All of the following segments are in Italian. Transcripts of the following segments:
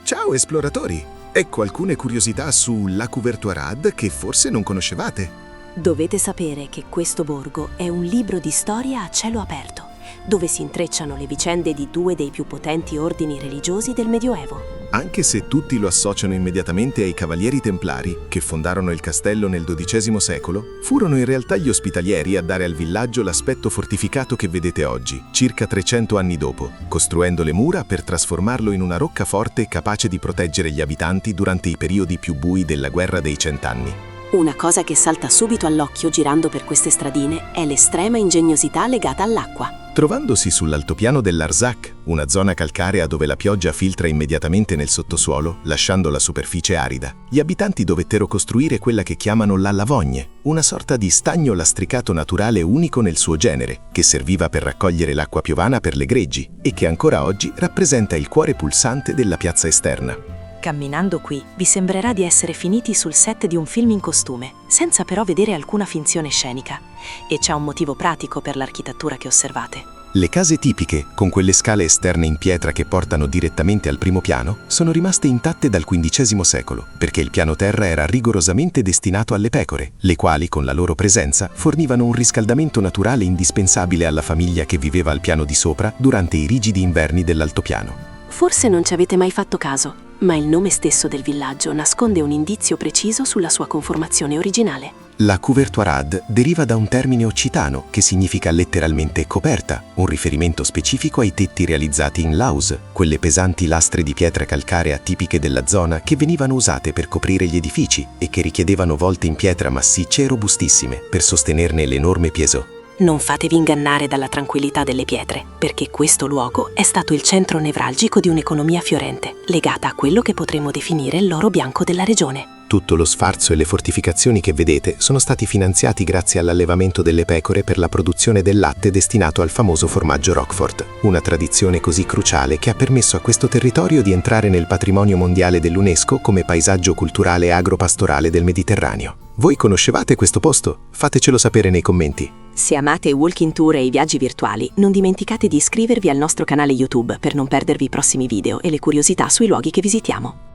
Ciao esploratori! Ecco alcune curiosità sulla Couvertoirade che forse non conoscevate. Dovete sapere che questo borgo è un libro di storia a cielo aperto, dove si intrecciano le vicende di due dei più potenti ordini religiosi del Medioevo. Anche se tutti lo associano immediatamente ai cavalieri Templari, che fondarono il castello nel XII secolo, furono in realtà gli ospitalieri a dare al villaggio l'aspetto fortificato che vedete oggi, circa 300 anni dopo, costruendo le mura per trasformarlo in una roccaforte capace di proteggere gli abitanti durante i periodi più bui della Guerra dei Cent'anni. Una cosa che salta subito all'occhio girando per queste stradine è l'estrema ingegnosità legata all'acqua. Trovandosi sull'altopiano dell'Arzac, una zona calcarea dove la pioggia filtra immediatamente nel sottosuolo, lasciando la superficie arida, gli abitanti dovettero costruire quella che chiamano la lavogne, una sorta di stagno lastricato naturale unico nel suo genere, che serviva per raccogliere l'acqua piovana per le greggi e che ancora oggi rappresenta il cuore pulsante della piazza esterna. Camminando qui vi sembrerà di essere finiti sul set di un film in costume, senza però vedere alcuna finzione scenica. E c'è un motivo pratico per l'architettura che osservate. Le case tipiche, con quelle scale esterne in pietra che portano direttamente al primo piano, sono rimaste intatte dal XV secolo, perché il piano terra era rigorosamente destinato alle pecore, le quali, con la loro presenza, fornivano un riscaldamento naturale indispensabile alla famiglia che viveva al piano di sopra durante i rigidi inverni dell'altopiano. Forse non ci avete mai fatto caso, ma il nome stesso del villaggio nasconde un indizio preciso sulla sua conformazione originale. La Couvertoirade deriva da un termine occitano che significa letteralmente coperta, un riferimento specifico ai tetti realizzati in laus, quelle pesanti lastre di pietra calcarea tipiche della zona che venivano usate per coprire gli edifici e che richiedevano volte in pietra massicce e robustissime per sostenerne l'enorme peso. Non fatevi ingannare dalla tranquillità delle pietre, perché questo luogo è stato il centro nevralgico di un'economia fiorente, legata a quello che potremmo definire l'oro bianco della regione. Tutto lo sfarzo e le fortificazioni che vedete sono stati finanziati grazie all'allevamento delle pecore per la produzione del latte destinato al famoso formaggio Roquefort, una tradizione così cruciale che ha permesso a questo territorio di entrare nel patrimonio mondiale dell'UNESCO come paesaggio culturale agropastorale del Mediterraneo. Voi conoscevate questo posto? Fatecelo sapere nei commenti. Se amate i walking tour e i viaggi virtuali, non dimenticate di iscrivervi al nostro canale YouTube per non perdervi i prossimi video e le curiosità sui luoghi che visitiamo.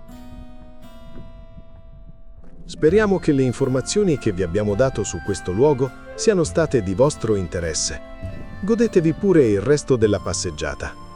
Speriamo che le informazioni che vi abbiamo dato su questo luogo siano state di vostro interesse. Godetevi pure il resto della passeggiata.